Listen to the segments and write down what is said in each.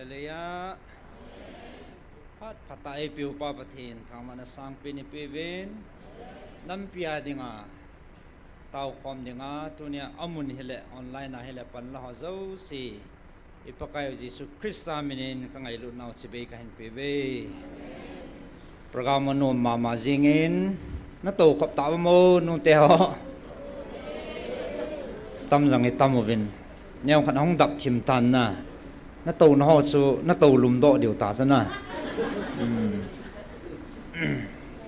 Hallelujah. Pat patai piu pa pathin thamana sang pini pivin nampia dinga tau khom dinga tunia amun hele online na hele pan la zo si ipakai Jesu Krista minin kangai lu nau chibe ka hin pive program no mama jingin na to khop ta mo nu te ho tam jang i tamovin nyau khan hong dap thim tan na nó tàu nó họ số nó tàu lùm độ điều tả ra na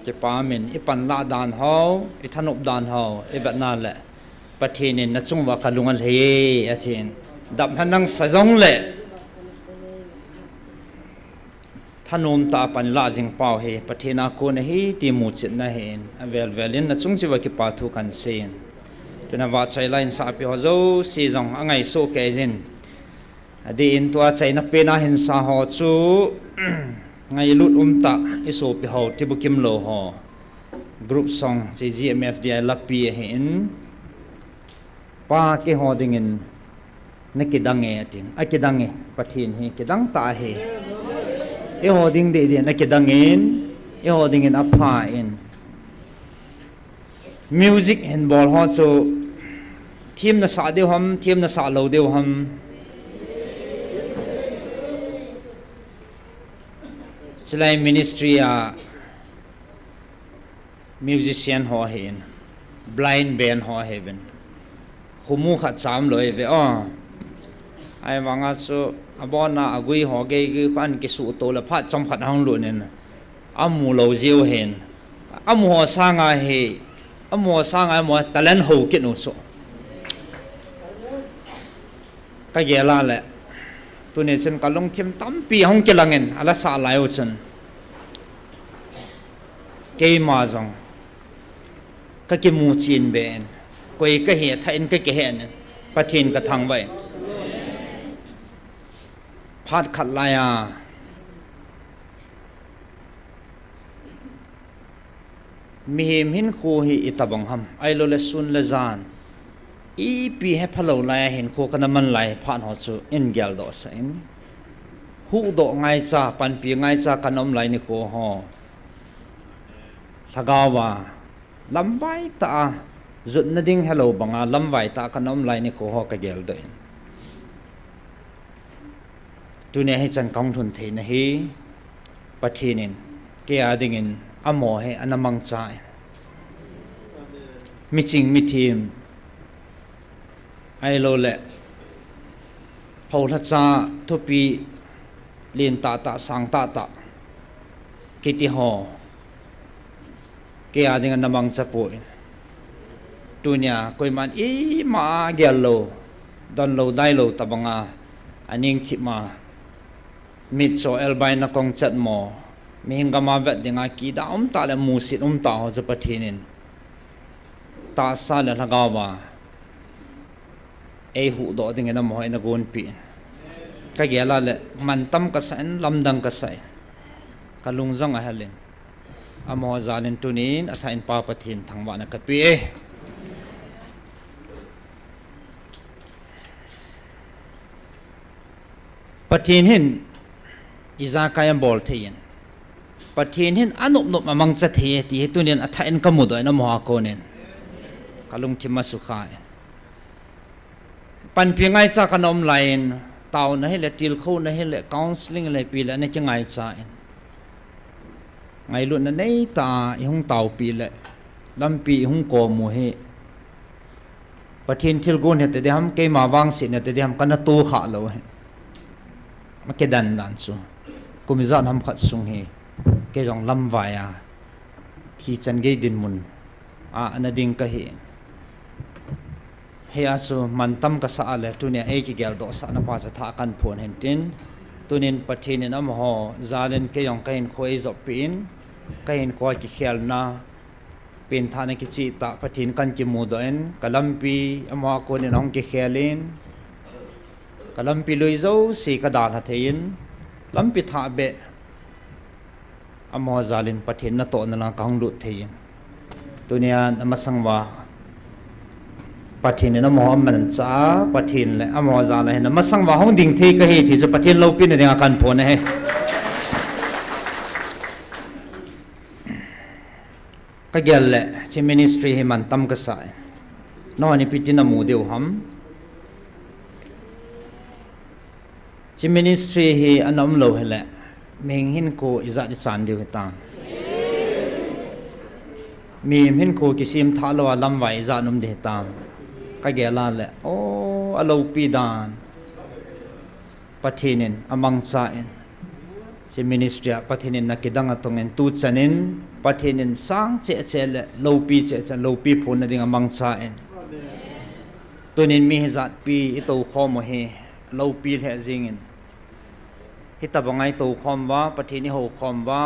chỉ pa mình ít pan la đàn hậu ít thanh ốp đàn hậu ít vật nào lệ bắt thì nên nó chung vào cả lùng ăn hề ở trên đập hắn năng phải giống lệ thanh ôm ta pan la jing pao hề bắt thì na cô này tìm một chuyện này hên vel velin nó chung chỉ vào cái pa thu can sen cho nên vợ chạy lại sa pi họ dâu si dòng anh ngày số kẻ gì đi in tua chạy na pena hin sa ho chu ngay lut ta iso pi ho tibu kim lo ho group song CGMFDI lapi hin pa ke ho dingin na kidange ting a kidange pathin hi kidang ta hi e ho ding de na kidangin e ho dingin apha in music and ball ho so team na sa deu ham team na sa lo deu ham Selai ministry musician ho hin blind band ho heaven humu khat sam loi ve ai wanga so abona agui ho ge khan ki su to la phat chom khat hang lu nen amu lo jiu hen amu ho sanga he amu sanga mo talent ho ki no so ka gela le tu ne chen kalong thim tampi hong ke langen ala sa lai o chen ke ma jong ka ki mu chin ben koi ka he thain ka ke hen pathin ka thang bai phat khat la ya mi him hin khu hi itabang ham ai lo le sun le zan i pi he phalo la hin kho kana man lai phan ho chu in gel do sain hu do ngai cha pan pi ngai cha kanom lai ni ko ho thagawa lam vai ta zut na ding hello banga lam vai ta kanom lai ni ko ho ka gel do in tu ne he chan kong thun the na hi pathinin ke ading in amo he anamang cha mi ching mi thim ai lo lệ hầu thật ra thu pi liền ta sang ta kiti ho kia dengan namang sapoi dunia koi man i ma gelo don lo dai lo tabanga aning thi ma mit so elbai na kong chat mo mi hinga ma vet dinga ki da ta le musit ta ho za pathinin ta sa le lagawa ai hu do ding na mo na gon pi ka gela le man tam ka san lam dang ka sai ka lung zang a halin amo zalin tunin atha in pa pathin thangwa na ka pi pathin hin iza kayam bol thein pathin hin anup nup amang cha the ti tunin atha in ka mu do na mo ko nen kalung thima su khai pan pi ngai cha kanom line tau na hele til kho na hele counseling le pi la na cha ngai cha ngai lu na nei ta i hung tau pi le lam pi hung ko mu he pathin thil gon he te ham ke ma wang si na te ham kana tu kha lo he ma ke dan su kumizan ham khat sung he ke jong lam wa ya thi chan ge din mun ana ding ka he he asu mantam ka sa ale tunia e ki gel do sa na pa sa tha kan phon hen tin tunin pathin in am ho zalen ke yong kain khoi zo pin kain ko ki khel na pin thane ki chi ta pathin kan ki mu do en kalampi amwa ko ni nong ki khelin kalampi loi zo si ka dal ha thein lampi tha be amwa zalin pathin na to na la kang lu thein tunia namasangwa ปัทินเนี่ยน้ำหอมมันจ้าปัทินเลยอมอจาเลยนะมาสั่งว่าห้องดิ่งที่ก็เฮที่จะปัทินเราปิ้นในงานการผลนะเฮก็เกี่ยวแหละที่มินิสทรีให้มันตั้มกระสายนอกนี้พิจารณาหมู่เดียวหำที่มินิสทรีให้อันนั้นเราให้แหละเมงหินโกอิจาดิสานเดียวต่างมีหินโกกิซิมท้าลวาลำไว้อิจานุมเดียวต่างก็เกี่ยวลาแหละโอ้อโลปีดานปัทินินอมังสาอินที่มินิสทรีปัทินินนักกิดังตรงนั้นตูจันินปัทินินสังเจเจเลโลปีเจเจโลปีพูนนั่นเองอมังสาอินตัวนี้มีเหตุปีอิโตข้อมเหโลปีเหตุจริงฮิตาบังไงตัวคอมว่าปฏินิโหคอมว่า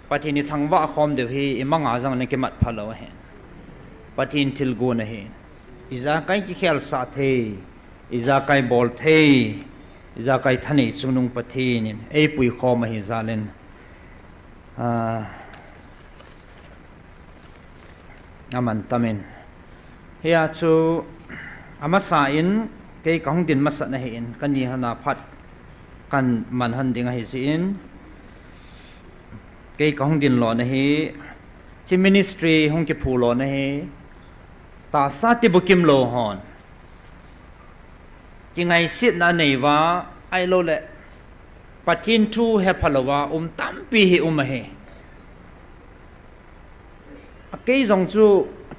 ปฏินิทั้งว่าคอมเดี๋ยวฮีอิมังอาจังนี่ก็มัดพะโลเห็นปฏินิทิลกูนะเห็นอิจาไกกิเขลสัตย์อิจาไกบอลเทอิจาไกทันอิจุนุงปฏินินปุยคอมมาฮิซาเลนอามันตามินเฮียชูอามาสาอินเกี่ยกับห้องดินมาสัตนะเห็นกันยี่หนาพัดกันมันหันดิ่งให้สินเกี่ยกับห้องดินหล่อนะเฮที่มินิสทรีห้องเก็บผู้หล่อนะเฮตาสัตย์บุกิมโลหอนยังไงสินั่นเองว่าไอโลเล่ปัจจินทูเฮพลวาตั้มปีเฮเฮเกี่ยจงจู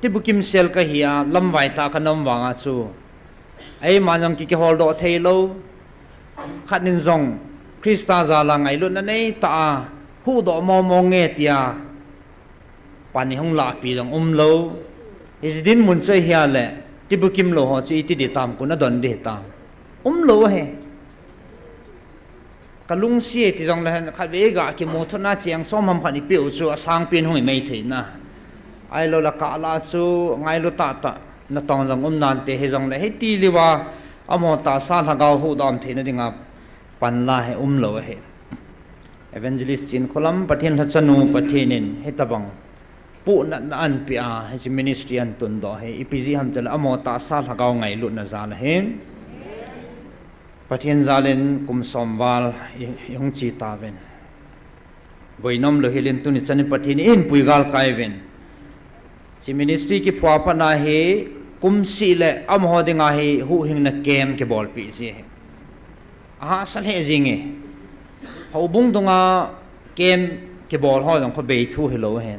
ที่บุกิมเซลก็เฮียลำไว้ตาขนมวางจูไอมันยังกี่ฮอลโดเทโลขัดนินซงคริสตาจาลังไอรุ่นนั้นไอตาผู้ดอกมองเงียตียปานิฮงลาปีจงโลอิสดินมุนเสียเลยที่บุกิมโลหะจีที่ดีตามกุนดอนดีตามโลเฮกลุงเสียที่จงเลยขัดเวกาคิโมทนาเสียงซ้อมมันขัดอีเปียวจูสร้างเป็นห้องไม่ถึงนะไอโลละกาลาจูไงโลตานั่นตอนจงนันเตะจงเลยให้ตีลีว่าอมตาสาลกาวหูดอมเทนดิ่งปันลาให้โลเฮเอเวนเจลิสจินคนลำปะเทนทัศนูปะเทนินให้ตะบังปูนันอันปีอาให้จิมินิสทรีอันตุนดอให้อีพีจีฮัมเตลอมตาสาลกาวไงลุนซาลเฮปะเทนซาเลนกุมสอมวาลยงจีตาเวนบอยนอมโลเฮลินตุนิจันปะเทนอินปุยกาลไกเวนจิมินิสทรีकी फुआ पना है कुम सीले अब हो देंगा है हु हिंग न गेम के बॉल पीछे है सल है जिंगे हो बुंग दूंगा गेम के बॉल हो दंग को बेथू हेलो है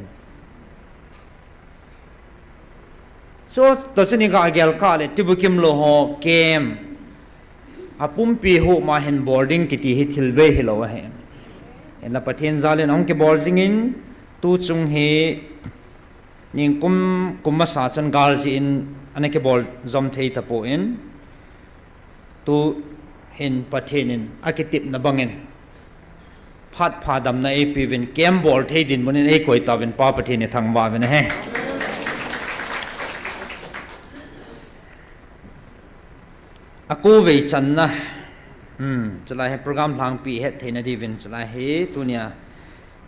सो तो सुनी का अगल का ले तिबुकिम लो हो गेम अपुम पी हो मा हेन बोर्डिंग की ती हिथिलबे हेलो है इन ला पथियन जाले नों के बॉल जिंगिन तू चुंग है निं कुम मसाचन गाल जी इन अने के बॉल जम थे तपो इन तू हिन पथेनिन आकितिप न बंगिन फाट फादम न ए पीविन केम बॉल थे दिन बनिन ए कोई ताविन पा पथेनि थंगवा विन है अको वे चन्ना चला है प्रोग्राम लांग पी है थे न दिविन चला है तुनिया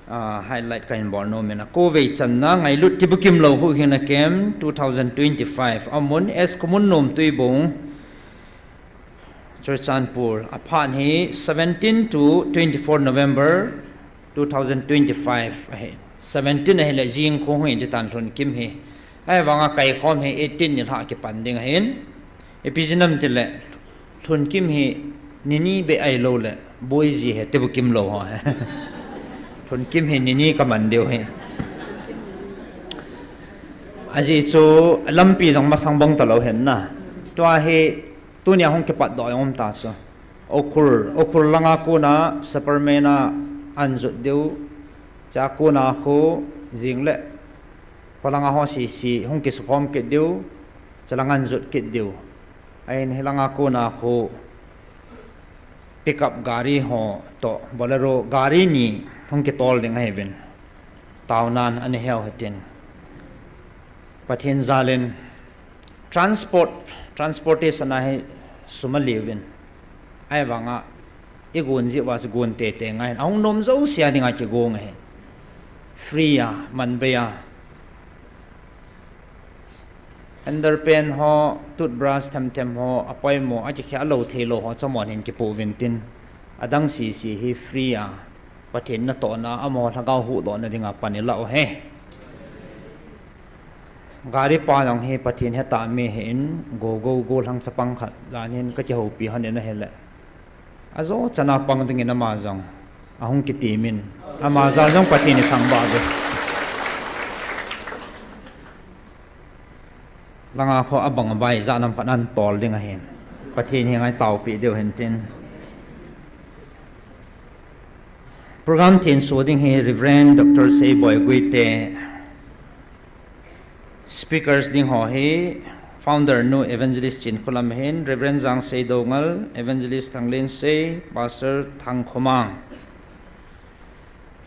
highlight kain bol no mena ko ve channa ngai lut tibukim lo hu hina kem 2025 amun es kumun nom tui bong Churchanpur aphan hi 17 to 24 November 2025 17 he le jing ko hui de tan thon kim he ai wanga kai khom he 18 ni ha ke pan ding hen epijinam tile thon kim he nini be ai lo le boy ji he tibukim lo haคนกิมเห็นนี่ก็มันเดียวเห็นอาจีโซลำปีจังมาสังบังตลอดเห็นนะตัวเฮตัวเนี่ยห้องเก็บปัดดอยอมตาซะโอคุลลังอากูนะสเปอร์เมน่าอันจุดเดียวจากกูนะเขาจิงเละพลังอาห้องสีห้องเก็บสุขอมเก็บเดียวจะลังอันจุดเก็บเดียวไอ้นี่ลังอากูนะเขาปิกอัพการีห่อโตบอลโรการีนี่ห้องเก็บตอลเด้งให้เป็นตาวนานอันนี้เฮาเห็นประเทศซาเลน transportation ให้สมลีวินไอ้บางอ่ะอีกคนจีว่าจะกวนเตะไงเอานมเจ้าเสียยังไงจะโกงไงฟรีอ่ะมันเบีย underpen ho toothbrush them ho apoi mo a chi kha lo thelo ho chamon hin ki pu vintin adang si hi free a pathin na to na amo thagau hu do na dinga panila o he gari pa long he pathin he ta me hin go hang sapang khat lanin ka chi ho pi han na hele azo chana pang ding na ma jong ahung ki timin ama za jong pathin ni thang ba ge langa kho abang bai za nam panan tol ding a hen pathin hi ngai tau pi deu hen tin program tin so ding he Reverend Dr. Seiboy Guite speakers ding ho he founder no evangelist chin kolam hen Reverend Jang Seidongal evangelist Thanglin Se pastor Thang Khomang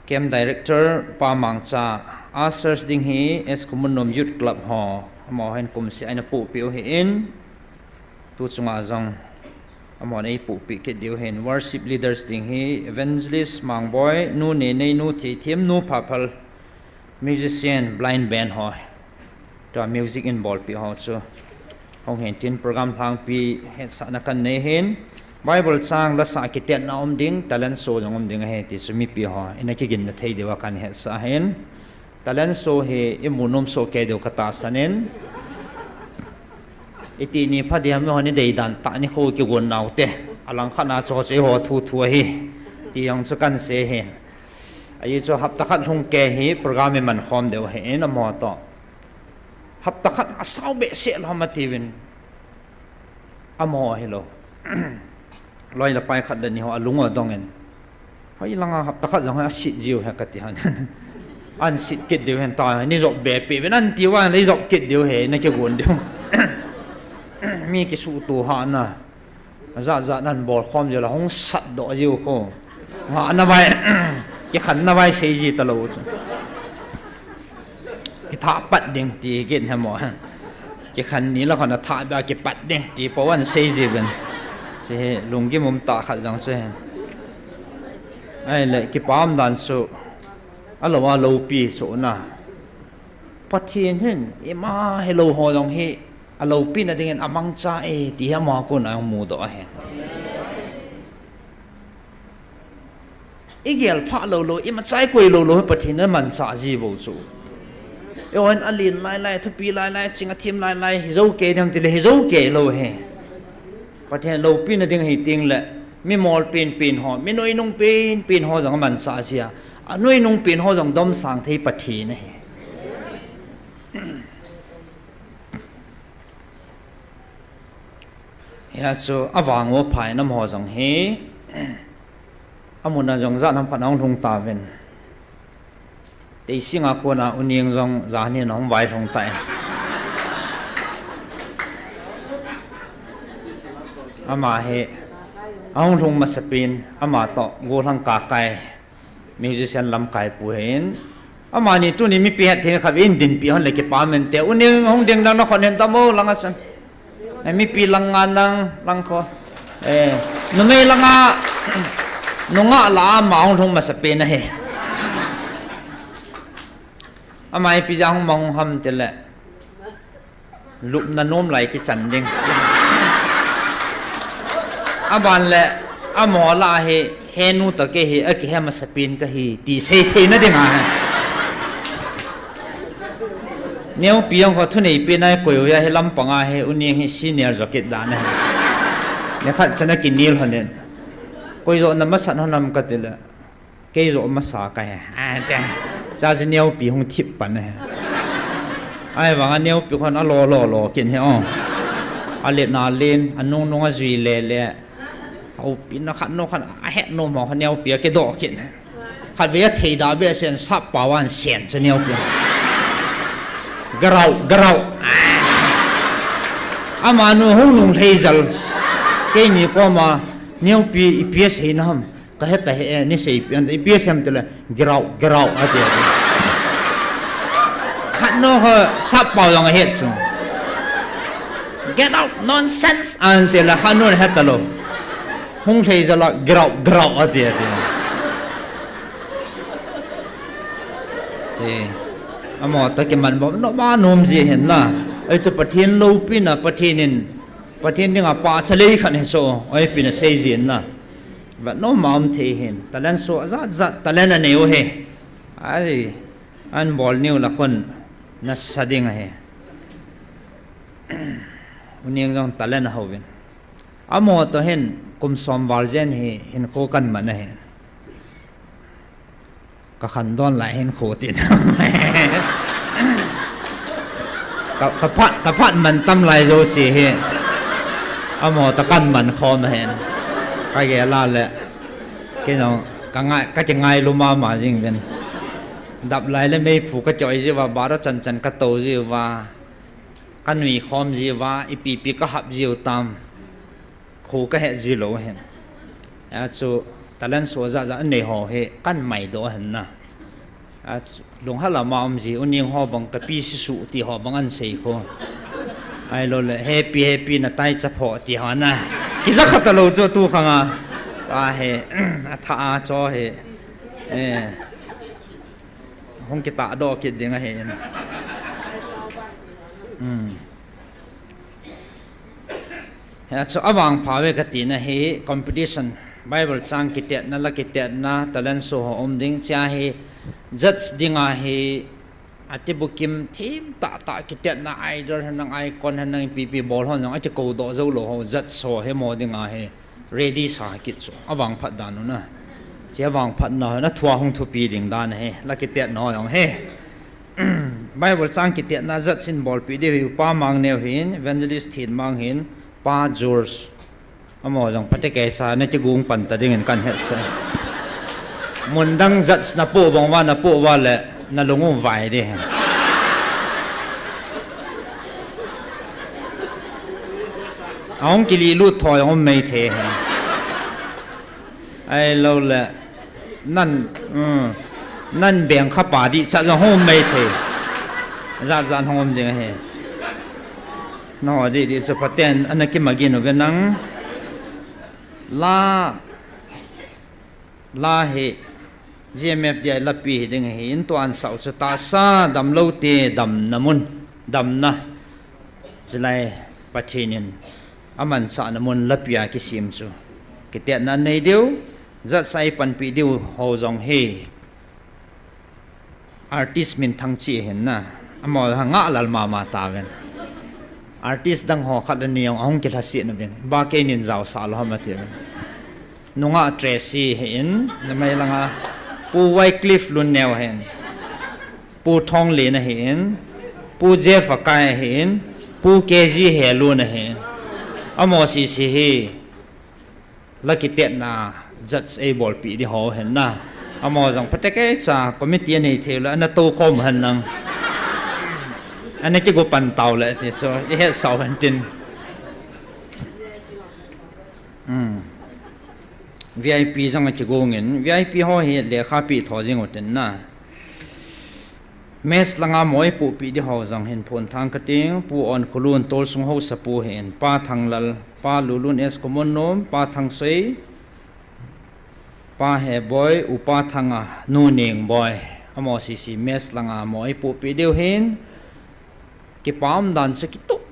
camp director Pa Mangcha asers ding he es Kumunnom youth club ho mo hen kum si aina pu pi he in tu chunga jong amo nei pu pi ke diu hen worship leaders ding he evangelist Mangboy nu ne nei nu thi thim nu phapal musician blind band ho to music in ball pi ho chu hong hen tin program phang pi het sa na kan nei hen bible sang la sa ki tet na ding talent so jong ding he ti sumi pi ho ina ki gin na thei dewa kan het sa hen talent so he imunum so ke do kata sanen iti ni phadiam ho ni dei dan ta ni kho ki gon naw te alang khana cho che ho thu hi ti yang chu kan se hen ai chu hap ta khat hung ke hi program man khom deu he na mo to hap ta khat asau be se lo ma tivin amo hello loi la pai khat ni ho alunga dongen hoi langa hap ta khat jang ha sit jiu ha ka ti han an sit kit deu hen ta ni jok be pe ven ti wa le jok kit deu he na ke gon deu mi ki su tu ha na za nan bol khom je la hong sat do jiu ko ha na bai ki khan na bai sei ji ta lo chu ki tha pat ding ti gen ha mo ki khan ni la khana tha ba ki pat ding ti po wan sei ji ben se lung ki mum ta khat jang se ai le ki pam dan su alo wa lo pi so na pathin hen ema hello ho long he alo pi na ding amang cha e ti ha ma ko na mu do he igel pha lo ima chai koi lo pathin na man sa ji bo chu ewan alin lai thu pi lai chinga thim lai hi zo ke dam ti le hi zo ke lo he pathin lo pi na ding hi ting le mi mol pin ho mi noi nung pin ho jang man sa sia noi nung pin ho jang dom sang thei pathi na he ya chu awang wo phai nam ho jang he amuna jong za nam panang thung ta ven te singa ko na uning jong za ni nom vai thong tai ama he aung thung masapin ama to go thang ka kai musician lam kai pu hen ama ni tu ni mi pi hat the khavin din pi hon le ke pa men te uning hong ding dang na khon hen ta mo langa san mi pi langa nang lang ko no me langa nunga la ma aung thung masapin na he amai pi jang mong ham te le lup na nom lai ki chan ding aban le amo la he henu ta ke he aki ha masapin ka hi ti sei the na ding a neu piang ko thu nei pi nai ko ya he lam panga he uni he senior jacket da na ne khat chana ki nil hanen koi zo na masan honam ka te le ke zo ma sa ka ha ta cha je neu pi hong thip pan ne ai wang neu pi khon a lo kin he o a le na len anung nong a zui le au pi na khan no khan a he no mo khan neu pi ke do kin khat ve thei da be sen sap pa wan sen che neu pi garau amanu hong nong thei zal ke ni ko ma neu pi ips he nam ka he ta he ni sei pi an ips hem te le garau a te no sap pao long het chu get out nonsense until la hanun hetalo hung thei jala grau atia si amo ta ke man bo no ma nom ji hen na ai chu pathian lo pina pathianin pathian dinga pa chalei khan he so ai pina sei zin na va no maum the hin talan so zat zat talan a neu he ai an bol new la khon na sading he uning jong talan hovin amo to hen kum som warjen he hin ko kan man he ka khan don la hen ko tin ka phat man tam lai zo si he amo ta kan man khom hen ka ge la le ke no ka ngai ka che ngai lu ma ma jing ben đập lại lên mấy phụ cái chọi gì và bảo đó chân chân cái tàu gì và cái nồi khom gì và ipi cái hộp gì tam khu cái hệ gì lỗ hen số talan số ra này họ hệ căn mày đó hen na đúng hết là mà gì anh em họ bằng cái pi sụ thì họ bằng ăn sấy khô ai lo là happy na tay chắp họ thì họ na cái gì khác tao cho tu khang à hệ thà cho hệ hong kita do kit dinga hen ha so awang phawe katina he competition bible sang kitet na la kitet na talan so om ding cha he judge dinga he atibukim thim ta kitet na idol hanang icon hanang pp ball hon ati ko do zo lo ho judge so he mo dinga he ready sa kit so awang phat danu na chia vàng phật nói nó thua không thua pi đỉnh đàn he là cái tiện nói ông he Bible sang cái tiện na rất xin bol pi đi pa mang neo hin evangelist hin mang hin pa George amo jong pate ke sa na chigung pan ta ding kan het sa mun dang zat na po bong wa na po wa le na lungum vai đi ông kili lut thoi ông mei the ai lâu là nan bèn khắp bà đi chắc là hôm mấy thế ra hôm gì hết nó đi cho phát triển anh ấy kiếm mà ghi nó về nắng la hệ GMF đi là pi đừng hiện toàn sáu cho ta sa đầm lâu tê đầm namun đầm na chỉ là phát triển aman sa namun là pi cái sim số cái tiền anh này điêu rất sai pan pi điêu hồ dòng he artist min thăng chi hen na amo hanga lal ma ta ven artist dang ho khat ni ong ong ke thasi na ven ba ke nin zaw sa lo ma te nunga Tracy hen na mai langa pu Wycliffe lun neo hen pu thong le na hen pu Jeff akai hen pu KG he lu na hen amo si he laki tiện na rất able pi đi ho hen na amo jong pateke cha committee nei thela na to kom han nang ane ki go pan taw le ti so i he sau han tin VIP jong ki go ngin VIP ho he le kha pi tho jing oten na mes langa moi pu pi di ho jong hen phon thang ka ting pu on khulun tol sung ho sa pu hen pa thanglal pa lulun es common nom pa thang sei pa he boy upa thanga nu ning boy amo si mes langa moi pu pi deu hin ki pam dan se ki tuk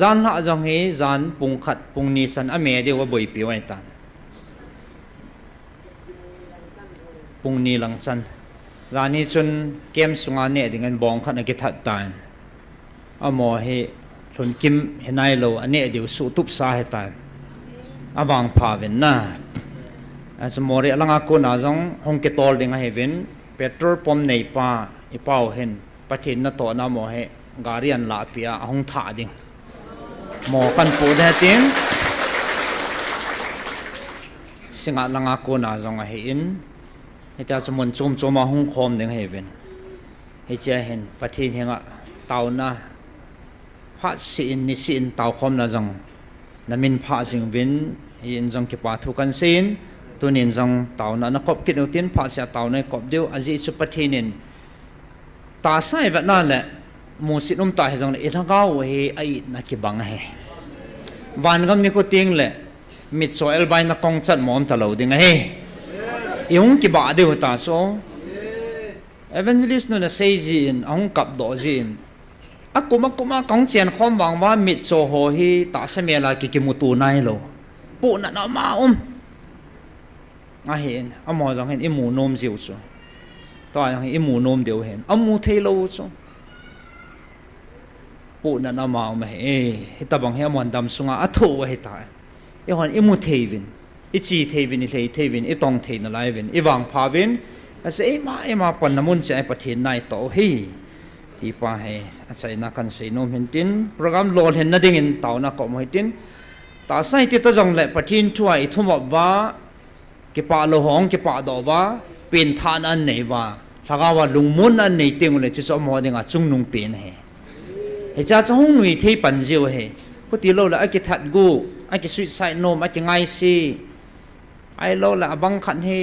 zan ha jong he zan pung khat pung ni san ame deu wa boi pi wai tan pung ni lang chan rani chun kem sunga ne dingan bong khat na ki that tan amo he chun kim henai lo ane deu su tup sa he tan awang pha ven na as more alanga ko na jong hong ke tol dinga heaven petrol pom nei pa ipau hen pathin na to na mo he garian la pia hong tha ding mo kan pu da tin singa langa ko na jong a he in heta chumon chum ma hong khom ding heaven he cha hen pathin henga tau na pha sin ni sin tau khom na jong namin pha sing vin in jong ki pa thu kan sin tunin jong tau na kop kit utin pha sia tau na kop deu aji chu pathinin ta sai va na le mu sinum ta he jong e thangau he ai na ki bang he van gam ni ko ting le mit so el bai na kong chat mom ta lo ding he yung ki ba deu ta so evangelist no na sei jin ong kap do jin akuma kong chen khom wang wa mit so ho hi ta semela ki kimutu nai lo pu na na ma nga hen amo jang hen imu nom jiu chu to yang imu nom deu hen amu thei lo chu pu na na ma he ta bang he mon dam sunga atho he ta e hon imu theivin ichi theivin i theivin i tong thei na lai vin i wang pha vin ase ema pan namun che pathin nai to hi ti pa he asai na kan sei nom hin tin program lol hen na ding in taw na ko moi tin ta sai ti ta jong le pathin thua i thum wa ke pa lo hong ke pa do wa pin than an nei wa thaga wa lungmun an nei ting le chi so mo dinga chung nung pin he he cha chong nui thei pan jiu he ko ti lo la a ki that gu a ki sweet side nom a ki ngai si ai lo la bang khan he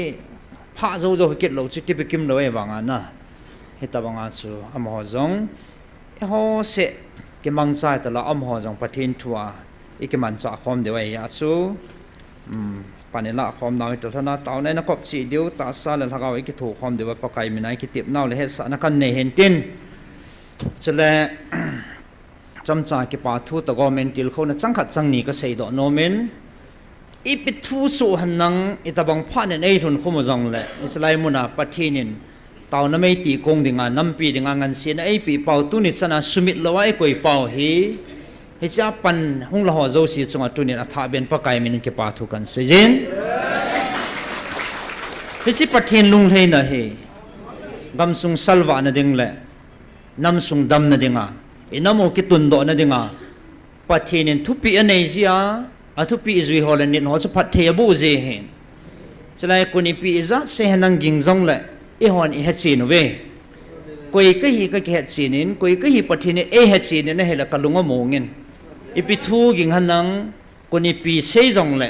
pha zo zo ke lo chi ti pe kim lo e wanga na he ta banga chu am ho jong e ho se ke mang sai ta la am ho jong pathin thua e ke man cha khom de wa ya chu panela khom naw to thana taw nei na kop chi deu ta sa la lagaw e ki thu khom de wa pakai minai ki tip naw le he sa na kan nei hen tin chule chamcha ke pa thu ta government til kho na changkhat changni ka sei do no men ipit thu so hanang itabang phan nei thun khomo jong le islai muna pathinin taw na mai ti kong dinga nampi dinga ngan sin ai pi pau tu ni chana sumit lawai koi pau hi he cha pan hung la ho zo si chunga tunin atha ben pa kai min ke pa thu kan sejin he si pathin lung thei na he gam sung salwa na ding le nam sung dam na dinga inamo ki tun do na dinga pathinin thupi anei zia athupi izui holan nin ho cha phat the bu je hen chalai kuni pi za se hanang ging jong le e hon e hachin we koi ka hi ka ke chinin koi ka hi pathine e hachin ne hela kalunga mongin ipi thu ging hanang kuni pi se jong le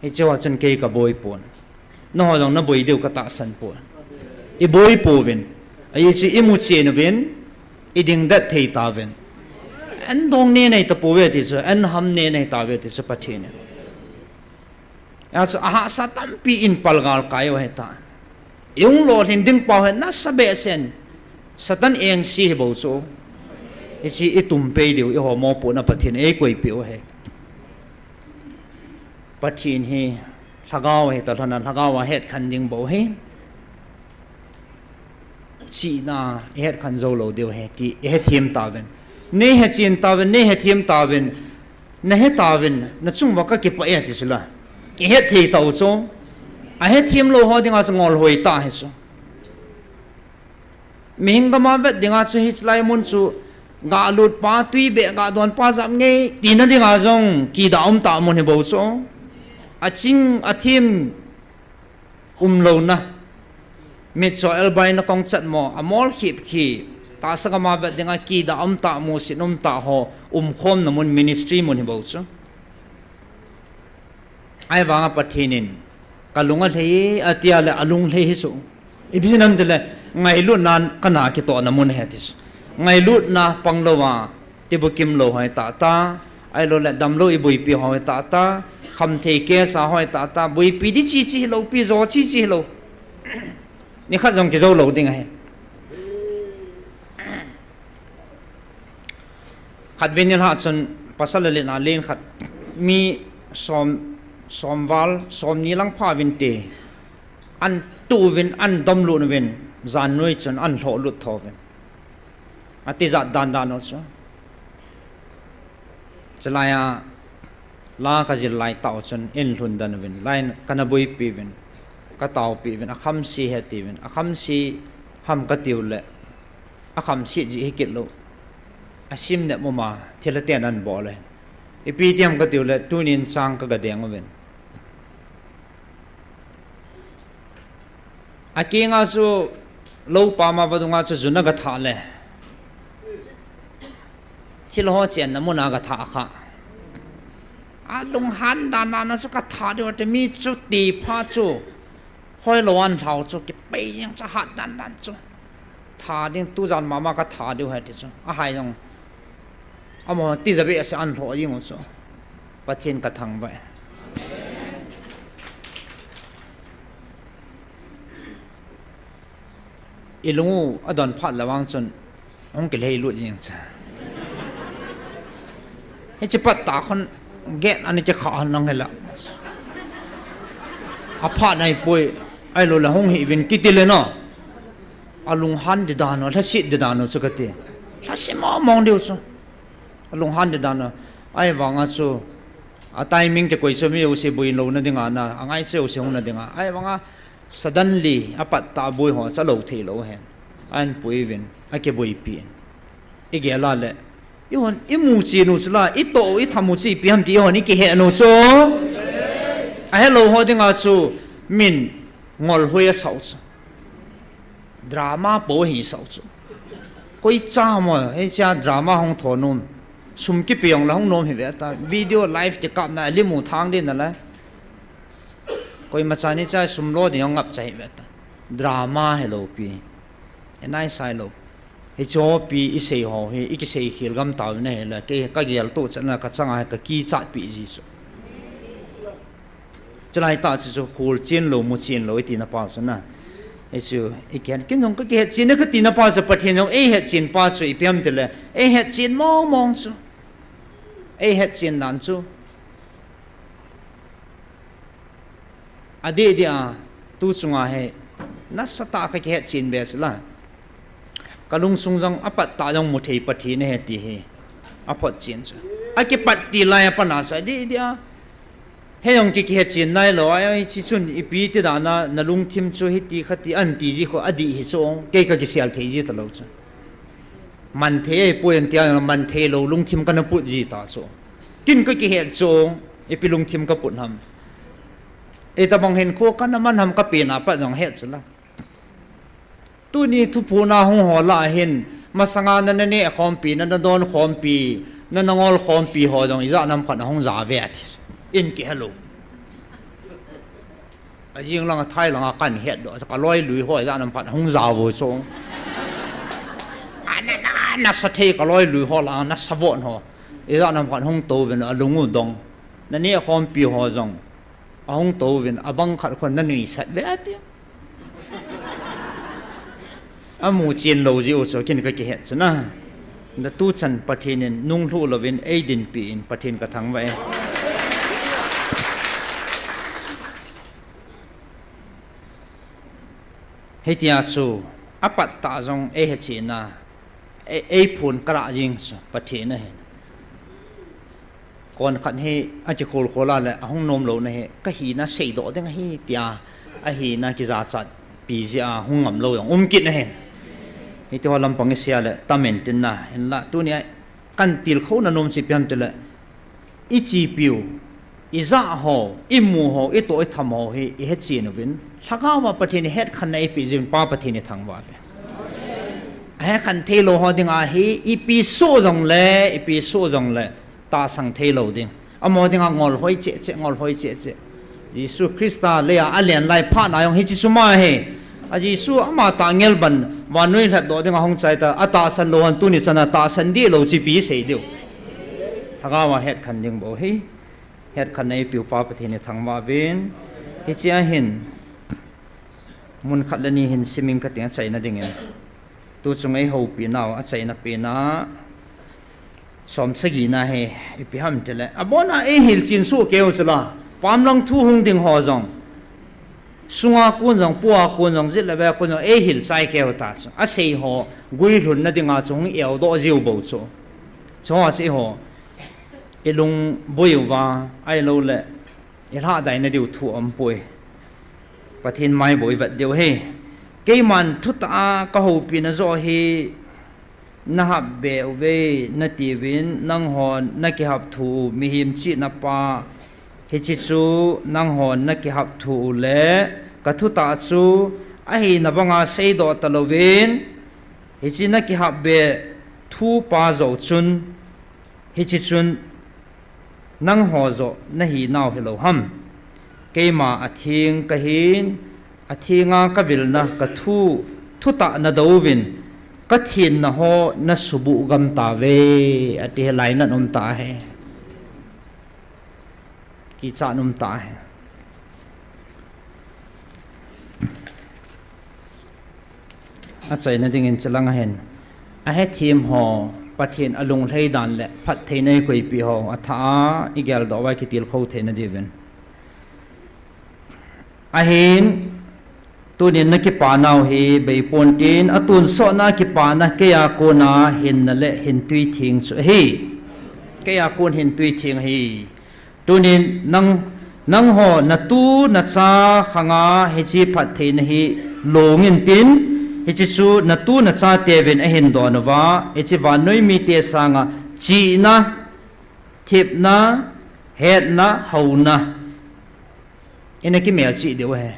e chawa chan ke ka boy pon no ho jong na boy deu ka ta san pon e boy povin ai chi imu chen ven iding that thei ta ven an dong ne nei ta powe ti so an ham ne nei ta ve ti so pathine as aha sa tampi in palgal kayo heta yung lo hin ding pau he na sabe sen satan eng si he bo so isi itum pe diu i ho mo pu na pathin e koi pi o he pathin he thagaw he ta thana thagaw het khan ding bo he chi na het khan zo lo diu he ti he thim ta ven ne he chin ta ven ne he thim ta ven na he ta ven na chung wa ka ke pa e ti sula ke he thi tau cho a he thim lo ho dinga ngol hoi ta he so ming ga ma vet dinga chu his lai mun chu ga lut pa tui be ga don pa zam nge tin na dinga jong ki da ta mon he bo so a ching a thim lo na mit so el bai na kong chat mo a mol khip khi ta sa ga ma vet dinga ki da ta mo sinum ta ho khom na mun ministry mon he bo so ai wanga pathinin kalunga thei atia le alung thei hi so ibisinam de le ngai lu nan kana ki to na mun he tis ngai lu na panglowa tibukim lo hai ta ta ai lo le dam lo i bui pi hoi ta ta kham thei ke sa hoi ta ta bui pi di chi chi lo pi zo chi chi lo ni kha jong ki zo lo ding he khat vinil ha chon pasal le na len khat mi somwal som ni lang pha vin te an tu vin an dom lu na vin zan noi chon an tho lut tho vin ati za dan dan no so chalaya la ka jil lai tau chon in lun dan vin line kana boi pi vin ka tau pi vin akham si he ti vin akham si ham ka tiu le akham si ji hikit lo asim ne moma thela te nan bo le ipi tiam ka tiu le tunin sang ka ga deng vin akinga su lo pa ma vadunga chu zuna ga tha le thil ho chen na muna ga tha kha a lung han dan na na chu ka tha de te mi chu ti pha chu hoi lo an thau chu ki pe yang cha hat dan dan chu tha ding tu jan mama ka tha de ha ti chu a hai jong amo ti zabe ase an tho ying chu pathin ka thang ba ilungu adon phat lawang chun ông cái lây luôn riêng chaให้จะปัดตาคนแกะอันนี้จะขาน้องให้ละอาพาในป่วยไอ้โลละห้องหิวินกิติเลยเนาะอาลุงฮันเดดานถ้าสิเดดานสุกติถ้าสิมองเดียวซูอาลุงฮันเดดานไอ้วังอ่ะซูอาไทมิ่งจะคุยสมัยอุเสบุยโลนั่นดิ่งอ่ะนะอ่างไอ้เสียอุเสหงนั่นดิ่งอ่ะไอ้วังอ่ะ suddenly อาปัดตาบุยหัวจะโลทีโลเห็นอันป่วยวินไอ้เก็บบุยปีนอีกเกล้าเลยอีวันอีมูจีนุสละอีโตอีทำมูจีปีฮัมตีวันนี้กี่เหตุนุโซไอ้โลหัวดิ่งอ่ะซูมินงอลหัวสาวซูดราม่าโปหิสาวซูก็อีจ้ามั้งไอ้จ้าดราม่าห้องถอนมสุมกี่ปีองละห้องนมเห็นไหมตาวิดีโอไลฟ์จะกลับมาลิมูทางดินนั่นแหละก็อีมาจานี่จ้าสุมโลดยังงับใจเห็นไหมตาดราม่าเฮโลปีไอ้นายสายโลไอ้โจปีอีเสียหอเฮอีกเสียขีดกำตาวนี่เห็นเลยก็เกี่ยวตัวจันนะก็จังไงก็กี่จัดปีจีสุจะไล่ตาจะคูลจีนโลมุจีนโลไอ้ตีน่าป้าสันนะไอ้ชูไอ้แกนกินนงก็เห็ดจีนนี่ก็ตีน่าป้าจะประเทศนงไอ้เห็ดจีนป้าชูอีเพียมเดเลยไอ้เห็ดจีนมองชูไอ้เห็ดจีนนั่นชูอดีตตู้จงอาเฮนัสตาก็เห็ดจีนเบสละกลุงสุงจังอปัตตาจังมุทัยปฏิเนี่ยตีเฮอปัตจีนชูไอ้เก็บปฏิลายปนาสอดีตเฮ้ยองค์ที่เห็นจีนได้หรอไอ้ที่สุนอีปีที่ด้านนั้นลุงทิมช่วยตีขัดอันตีจีเขาอดีตฮิโซงเกี่ยกับเสียลเทียตลอดจ้ะมันเทป่วยที่อันมันเทเราลุงทิมกันพูดจีตาโซกินก็เห็นโซงอีปีลุงทิมก็พูดทำไอ้ตาบังเห็นโคกันมันทำก็เปลี่ยนอะไรอย่างเห็นสิละตัวนี้ทุพูนาหงหัวละเห็นมาสังานนั่นเนี่ยคอมปีนั่นโดนคอมปีนั่นงอลคอมปีหัวจังอีจ้านำขันหงจ่าเวทอินกี่ฮัลโหลยิ่งลังไทยลังกันเห็ดดอกจะก็ลอยลุยห้อยจะนำพัดหงสาวสงอันนั้นนัสเทก็ลอยลุยห้อยลังนัสวอนหัวจะนำพัดหงโตเป็นลุงอุดงนั่นนี่คอมปีหัวจงหงโตเป็นบังขัดคนนั่นนี่สัตว์เลี้ยดมูจีนโลจิโอโซกินก็เห็ดนะแต่ตู้ฉันประเทศนี้นุ่งทูลวินเอดินปีนประเทศกระทั่งไว้เฮียสูอปัตตาจงเอเหจีน่าเอพูนกระยิงสูประเทศนั่นเองก่อนขันเฮอาจจะโคลโคลาเลยห้องนมโลนั่นเองก็หีน่าเสียดอกเด้งเฮียที่หีน่ากิจจัดปีเสียห้องงำโลอย่างกินนั่นเองเฮียที่ว่าลำพังเสียเลยตามเห็นตินน่ะเห็นละตัวนี้กันติลเขานั่นนมสิเพียงติเลยอีจีปิวอีจ้าหออีมูหออีโตอีทำหอเฮเฮจีนวินถ้าเขาว่าประเทศนี้เฮ็ดขันในปีจินป้าประเทศนี้ทั้งว่าเลยเฮ็ดขันเทโลหอดิ่งอาฮีอีปีโซ่จงเล่อีปีโซ่จงเล่ตาสังเทโลดิ่งอามอดิ่งงอลหอยเจ๊งอลหอยเจ๊ยิสุคริสต์เลยอาเลียนไล่พาหนายองเฮจิสุมาเฮอายิสุอามาตาเงลบันวันนู้นหลัดโดดิ่งห้องใจตาอาตาสันโลหันตุนิสนาตาสันดีโลจีปีเสียดิวถ้าเขาว่าเฮ็ดขันดิ่งบ่เฮเฮ็ดขันในปีป้าประเทศนี้ทั้งว่าเวนเฮจิอาเห็นมุนขัดเลนี่เห็นซิมิงกติงใจนั่นเองตัวจงไอ้หูปีนาวใจนับปีน่าสมสกีน่าเฮอีพิหามเจเลยอ่ะบ่น่าไอ้หิลจินสู้เกี่ยวสิละปามลังทูหงดิ่งหอจงสุงากุนจงปัวกุนจงจิตละเวกุนจงไอ้หิลใจเกี่ยวตาจงอ่ะเสียหอกุยหลุนนั่นดิ่งอ่ะจงเอวโตจิวบ่จงจงอ่ะเสียหอไอ้ลุงบุยว่าไอ้เราเลยไอ้ท่าใดนั่นเดียวถูอมป่วยประเทศไม่บ่อยวัดเดียวเฮกี่มันทุตอาก็หูปีนโซเฮนับเบลเวนัตีวินนังหอนนักหับถูมีหิมจีนับปาเฮจิซูนังหอนนักหับถูเล่กทุตาซูไอนับงาเซดอตลวินเฮจินักหับเบทูปาโจจุนเฮจิจุนนังหอโจนัฮีนาวเฮโลฮัมเกี่ยมาอธิงกหินอธิงากวิลนะกทูทุตะนาดาวินกทินนะโหนัสบุกัมตาเวอธิไหลนันอมตาเฮกิจานอมตาเฮอาใจนั่นเองจะลังเห็น a he thim ho pathin alung hlei dan le phat theinei koi pi ho atha igel do wa ki til kho theina diven a hin tunin na ki pa naw hi bei pontin atun so na ki pa na ke ya ko na hin na le hin tui thing chu hi ke ya kun hin tui thing hi tunin nang ho na tu na cha khanga he chi phat thein hi longin tin he chi chu na tu na cha te ven a hin do na wa he chi wa noi mi te sanga chi na thip na het na hau na ina ki mel chi de wa he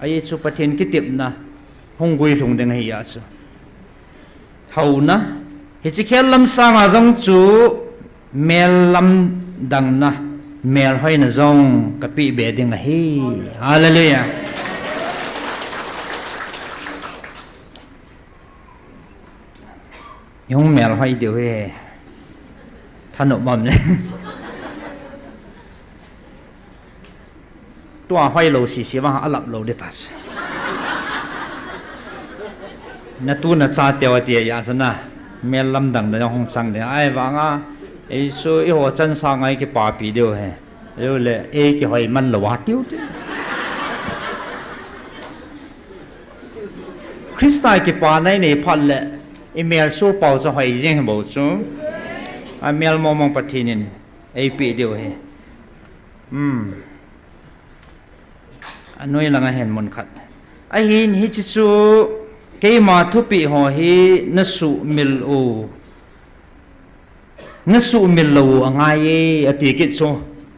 ai chu pathin ki tip na hongui thung deng hi ya chu hau na he chi khel lam sanga jong chu mel lam dang na mel hoi na zong kapi be ding hi hallelujah yung mel hoi điều he than nộp mầm đấy tua hoi lâu xì xì vang alap lâu để tas na tu na cha teo tia ya sana mel lam dang da hong sang de ai wanga ei so i ho chan sa ngai ki pa pi deu he yo le e ki hoi man lo wa tiu Christai ki pa nai nei phat le email so pau cho hoi jeng bo chu email mo mong pathinin ei pi deu he anoi langa hen mon khat a hin hi chi chu ke ma thu pi ho hi na su mil u na su mil lo angai e ati kit so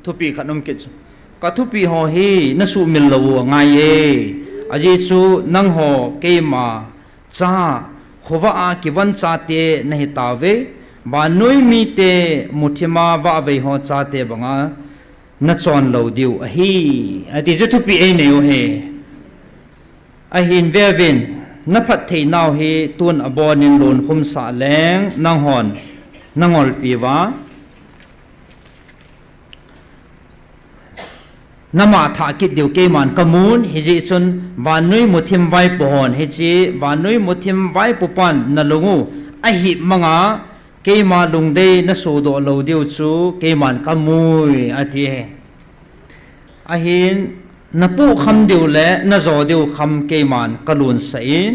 thu pi khanom kit so ka thu pi ho hi na su mil lo angai e aji chu nang ho ke ma cha khowa a ki wan cha te nahi ta ve ba noi mi te muthima wa ve ho cha te banga na chon lo diu a hi ati je thu pi e ne o he a hin ve vin na phat thei naw hi tun abonin lon khum sa leng nang hon nangol pi wa nama tha ki diu ke man kamun hi ji chun wanui muthim vai pohon hi chi wanui muthim vai pupan na lungu a hi manga ke ma lungde na so do lo diu chu ke man kamui ati he a hin na pu kham diu le na zo diu kham ke man kalun sain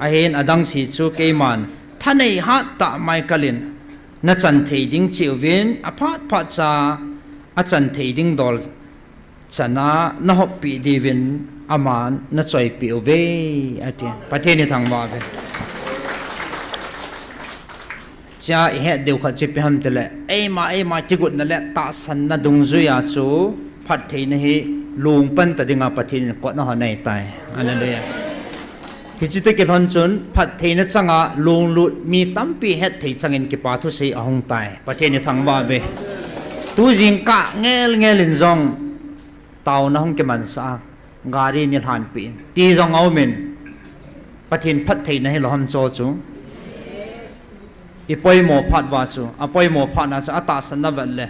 a hin adang si chu ke man thanei ha ta mai kalin na chan thei ding chiwin aphat pha cha a chan thei ding dol chana na hop pi divin aman na choi pi ve atin patheni thangwa ve cha he deu kha chi pe ham tele ei ma chi gut na le ta san na dung zu ya chu phat thei na hi lung pan ta dinga pathin ko na ha nei tai hallelujah hi chi te ke thon chun phat thei na changa lung lut mi tampi het thei changin ki pa thu sei ahong tai patheni thangwa ve tu jing ka ngel in zong tàu nó không cái màn sa gari ni han pin ti zong au min pathin phat thei na hi lo ham cho chu i poi mo phat wa chu a poi mo phat na cha ata san na vel le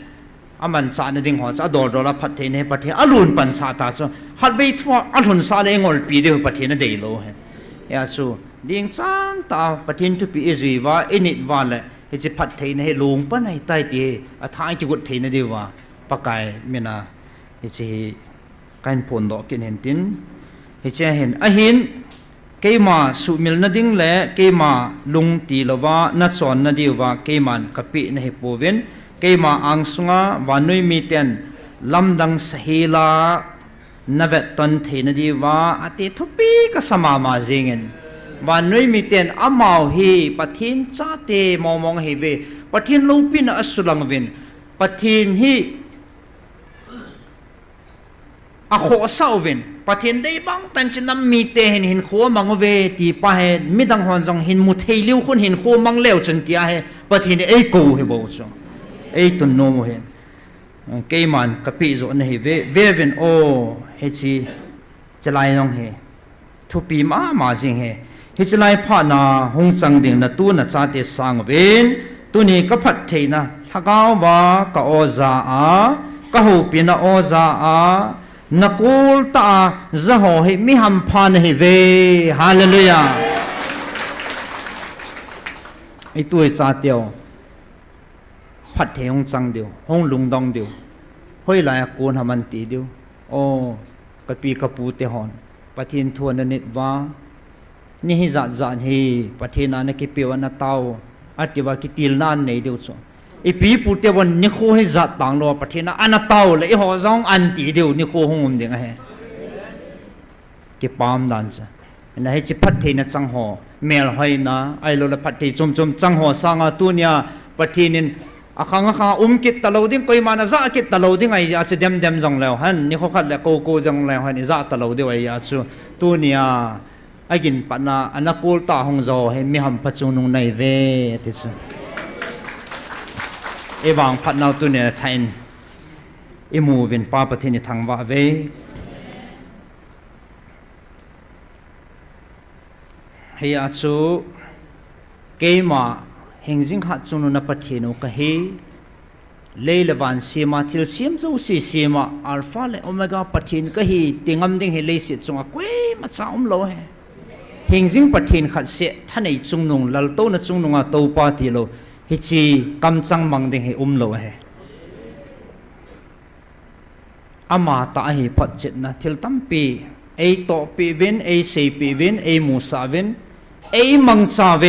aman sa na ding ho cha dor dor la phat thei ne pathin alun pan sa ta chu khat bei thwa alun sa le ngol pi de pathin na dei lo he ya chu ding chang ta pathin tu pi ezui wa init wa le he chi phat thei na he lung pan ai tai ti a thai ki gut thei na de wa pakai mina he chi kain pon do kin hen tin he che hen a hin keima su mil na ding le keima lung ti lova na chon na diwa keiman kapi na he poven keima angsunga wanui mi ten lamdang sahila navet ton the na diwa ati thupi ka sama ma jingen wanui mi ten amau hi pathin cha te momong he ve pathin lopin asulang vin pathin hi a kho sauvin pathin dei bang tan chinam mi te hin kho mang ve ti pa he midang hon jong hin mu thei liu khun hin kho mang leo chun tia he pathin ei ko he bo so ei tun no mo hen ke man kapi zo na he ve ven o he chi chalai nong he thu pi ma jing he he chalai pha na hong chang ding na tu na cha te sang ven tu ni ka phat thei na thagaw ba ka oza a ka hu pi na oza a nakul ta zaho hi mi ham phan hi ve hallelujah ไอตัวจ่าเตียวพัดเทงจังเดียวห้องลุงดองเดียวห้อยลายกูนหามันตีเดียวโอ้กปีกปูเตหอนปะทินทวนนิดว่านี่ฮิจัดจันฮีปะทินานักเปียวนาเตาอัติวากิติลนานในเดียวส่วนไอปีปูเตวันนี่โคฮิจัดต่างโลปะทินาอันนาเตาเลยหัวซองอันตีเดียวนี่โคหงมเดียงไงกิปามดันซะนะให้จิพัดเทนจังหัวเมลหอยนะไอโลละพัดเทจมจังหัวสางตัวเนี่ยปะทินินอาขังกิตตะลาวดิ้งก็มานะจะกิตตะลาวดิ้งไอ้ยาสุเดมจังแล้วฮันนี่เขาขัดแล้วโกจังแล้วฮันนี่จะตะลาวดิ้งไอ้ยาสุตัวเนี่ยไอ้กินปะนะอันนักกูลตาหงโจให้มีหำพัดจุนงในเวทิสุไอ้บางพัดนาตัวเนี่ยไทยไอ้มูวินป้าปะเทนี่ทางว่าเวให้ยาสุเกมาเฮงจิงหัดจุนนับปะเทนุกะเฮเลเลวันซีมาทิลซีมจูซีมาอัลฟาเลโอเมก้าปะเทนกะเฮติงอัมดิงเฮเลสิจงอะกุยมาซาอุมโลเฮเฮงจิงปะเทนขัดเสท่านไอจุงนงลัลโตนะจุงนงอะโตปาติโลฮิจีกำจังมังดิงเฮอุมโลเฮอามาตาเฮพัดเจ็ดนะทิลตัมปีไอโตปีเวนไอเซปีเวนไอมูซาเวนไอมังซาเว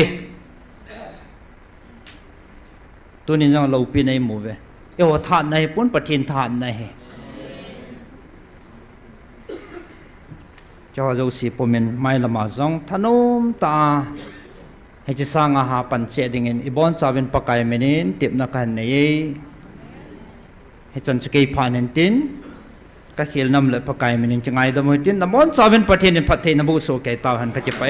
ตัวนี้จังเราปีในหมู่เวเอวทานในปุ่นปะทินทานในเจ้าเจ้าสีปมินไม่ละมาจงทนุมตาให้จะสร้างอาหารปันเจดิงินอีบอนจาวินปะไกมินินติบนักกันในให้จนสกีพานินตินก็เขียนนำเลยปะไกมินินจะไงดมตินนำบอนจาวินปะทินพัดเทนบุโซเกตาหันก็จะไป